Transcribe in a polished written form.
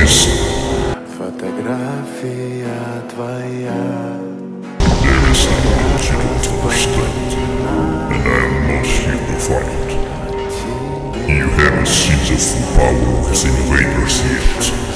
listen. Фотография твоя. There is an obstacle to understand, and I am not here to fight. You haven't seen the full power of the invaders yet.